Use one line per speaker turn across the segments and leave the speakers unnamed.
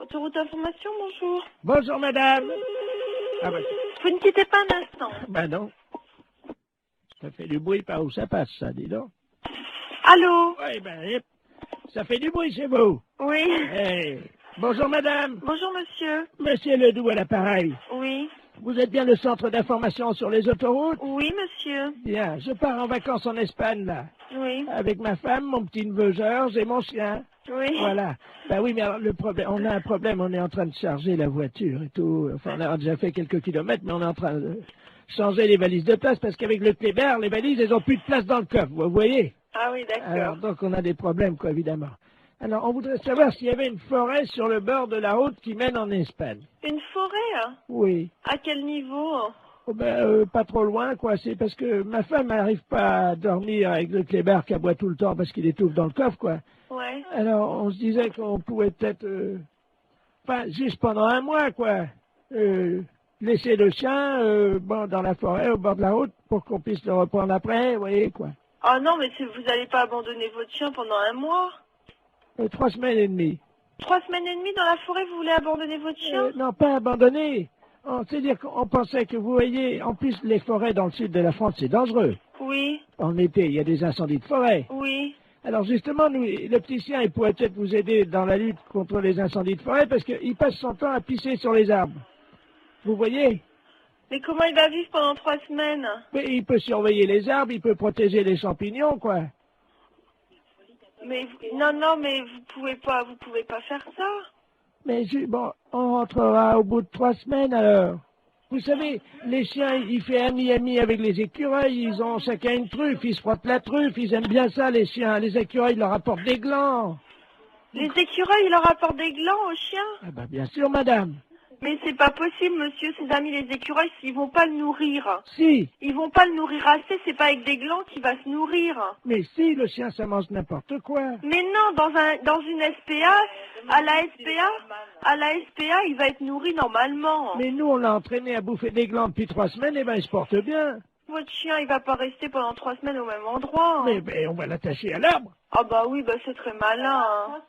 Autoroute d'information, bonjour.
Bonjour madame. Ah bah,
Vous ne quittez pas un instant.
bah non. Ça fait du bruit par où ça passe, ça, dis donc.
Allô?
Oui, ben, yep. Ça fait du bruit chez vous.
Oui.
Hey. Bonjour madame.
Bonjour monsieur.
Monsieur Ledoux à l'appareil.
Oui.
Vous êtes bien le centre d'information sur les autoroutes?
Oui monsieur.
Bien, je pars en vacances en Espagne, là.
Oui.
Avec ma femme, mon petit neveu Georges et mon chien.
Oui.
Voilà. Ben oui, mais alors, le problème, on a un problème, on est en train de charger la voiture et tout. Enfin, on a déjà fait quelques kilomètres, mais on est en train de changer les valises de place parce qu'avec le Kléber, les valises, elles ont plus de place dans le coffre, vous voyez?
Ah oui,
Alors,
d'accord.
donc on a des problèmes, quoi, évidemment. Alors, on voudrait savoir s'il y avait une forêt sur le bord de la route qui mène en Espagne.
Une forêt, hein?
Oui.
À quel niveau?
Oh ben, pas trop loin, quoi. C'est parce que ma femme n'arrive pas à dormir avec le Kléber qui aboie tout le temps parce qu'il étouffe dans le coffre, quoi.
Ouais.
Alors, on se disait qu'on pouvait peut-être, enfin, juste pendant un mois, quoi, laisser le chien, bon, dans la forêt, au bord de la route, pour qu'on puisse le reprendre après, vous voyez, quoi.
Ah non, mais vous n'allez pas abandonner votre chien pendant un mois?
3 semaines et demie.
3 semaines et demie dans la forêt, vous voulez abandonner votre chien?
Non, pas abandonné. C'est-à-dire qu'on pensait que, vous voyez, en plus, les forêts dans le sud de la France, c'est dangereux.
Oui.
En été, il y a des incendies de forêt.
Oui.
Alors justement, nous, le petit chien, il pourrait peut-être vous aider dans la lutte contre les incendies de forêt parce qu'il passe son temps à pisser sur les arbres. Vous voyez?
Mais comment il va vivre pendant 3 semaines?
Mais il peut surveiller les arbres, il peut protéger les champignons, quoi.
Mais non, mais vous pouvez pas faire ça.
Mais bon, on rentrera au bout de 3 semaines alors. Vous savez, les chiens, ils font ami avec les écureuils, ils ont chacun une truffe, ils se frottent la truffe, ils aiment bien ça les chiens. Les écureuils leur apportent des glands.
Les écureuils, ils leur apportent des glands aux chiens?
Ah ben bien sûr, madame.
Mais c'est pas possible, monsieur, ses amis les écureuils, ils vont pas le nourrir.
Si,
Ils vont pas le nourrir assez, c'est pas avec des glands qu'il va se nourrir.
mais si, le chien, ça mange n'importe quoi.
Mais non, dans une SPA, à la SPA, il va être nourri normalement.
Mais nous, on l'a entraîné à bouffer des glands depuis 3 semaines, et ben il se porte bien.
Votre chien, il va pas rester pendant 3 semaines au même endroit.
Mais on va l'attacher à l'arbre.
Ah bah oui, bah c'est très malin. Hein.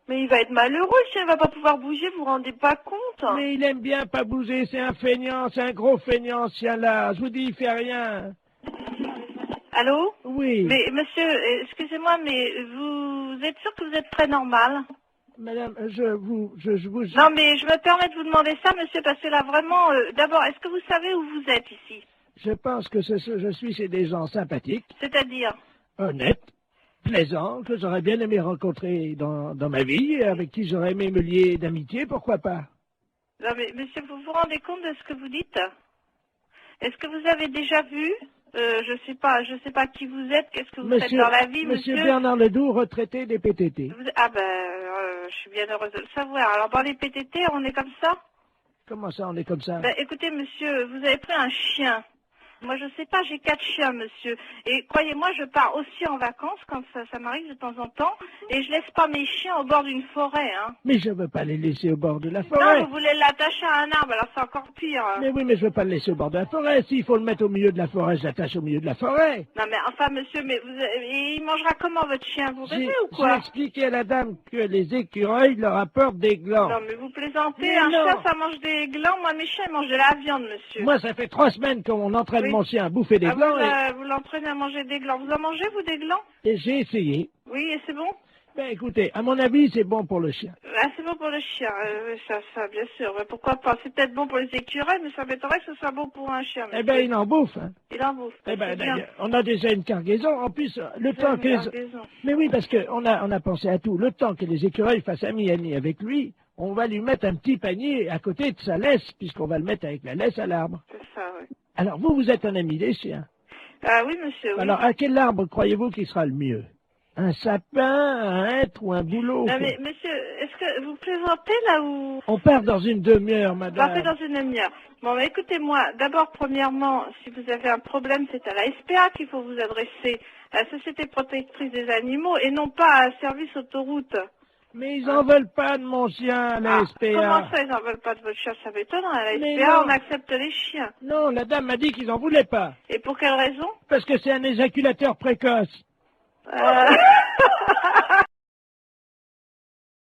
Mais il va être malheureux, le chien, il va pas pouvoir bouger, vous vous rendez pas compte?
Mais il aime bien pas bouger, c'est un feignant, c'est un gros feignant, ce chien-là. Je vous dis, il fait rien.
Allô?
Oui.
Mais monsieur, excusez-moi, mais vous êtes sûr que vous êtes très normal?
Madame, je vous...
Non, mais je me permets de vous demander ça, monsieur, parce que là, vraiment, d'abord, est-ce que vous savez où vous êtes ici?
Je pense que je suis chez des gens sympathiques,
C'est-à-dire?
honnêtes, plaisants, que j'aurais bien aimé rencontrer dans ma vie, avec qui j'aurais aimé me lier d'amitié, pourquoi pas.
Non, mais monsieur, vous vous rendez compte de ce que vous dites? Est-ce que vous avez déjà vu? Je sais pas qui vous êtes, qu'est-ce que vous faites dans la vie, monsieur?
Monsieur Bernard Ledoux, retraité des PTT.
Ah ben, je suis bien heureuse de le savoir. Alors, dans les PTT, on est comme ça?
Comment ça, on est comme ça?
Ben, écoutez, monsieur, vous avez pris un chien. Moi, je sais pas, j'ai 4 chiens, monsieur. Et croyez-moi, je pars aussi en vacances quand ça m'arrive de temps en temps. Et je laisse pas mes chiens au bord d'une forêt, hein.
Mais je veux pas les laisser au bord de la forêt.
Non, vous voulez l'attacher à un arbre, alors c'est encore pire.
Mais oui, mais je veux pas le laisser au bord de la forêt. S'il faut le mettre au milieu de la forêt, je l'attache au milieu de la forêt.
Non, mais enfin, monsieur, mais il mangera comment, votre chien? Vous rêvez ou
J'ai
quoi?
expliqué à la dame que les écureuils leur apportent des glands.
Non, mais vous plaisantez.
Mais
Un
non.
chat, ça mange des glands. Moi, mes chiens, ils mangent de la viande, monsieur.
Moi, ça fait 3 semaines qu'on entraîne
Oui.
mon chien à bouffer des
Ah,
glands
vous l'entraînez à manger des glands. Vous en mangez, vous, des glands?
et j'ai essayé.
Oui, et c'est bon?
Ben écoutez, à mon avis, c'est bon pour le chien.
Ah, c'est bon pour le chien, ça, bien sûr. Mais pourquoi pas? C'est peut-être bon pour les écureuils, mais ça m'étonnerait que ce soit bon pour un chien.
Eh ben, il en bouffe. Hein.
Il en bouffe.
Eh ben,
C'est bien.
d'ailleurs, on a déjà une cargaison. En plus, le temps que...
Cargaison.
Mais oui, parce qu'on a pensé à tout. Le temps que les écureuils fassent ami avec lui, on va lui mettre un petit panier à côté de sa laisse, puisqu'on va le mettre avec la laisse à l'arbre.
C'est ça, oui.
Alors, vous êtes un ami des chiens.
Ah oui, monsieur, oui.
Alors, à quel arbre croyez-vous qui sera le mieux? Un sapin, un hêtre ou un bouleau?
Non,
quoi?
mais monsieur, est-ce que vous plaisantez là ou...
On part dans une demi-heure, madame.
Partez dans une demi-heure. Bon, mais écoutez-moi, d'abord, premièrement, si vous avez un problème, c'est à la SPA qu'il faut vous adresser, à la Société protectrice des animaux, et non pas à Service Autoroute.
Mais ils en veulent pas de mon chien, la SPA.
Comment ça, ils n'en veulent pas de votre chien? Ça m'étonne, à la
Mais
SPA,
non.
on accepte les chiens.
Non, la dame m'a dit qu'ils en voulaient pas.
Et pour quelle raison?
Parce que c'est un éjaculateur précoce.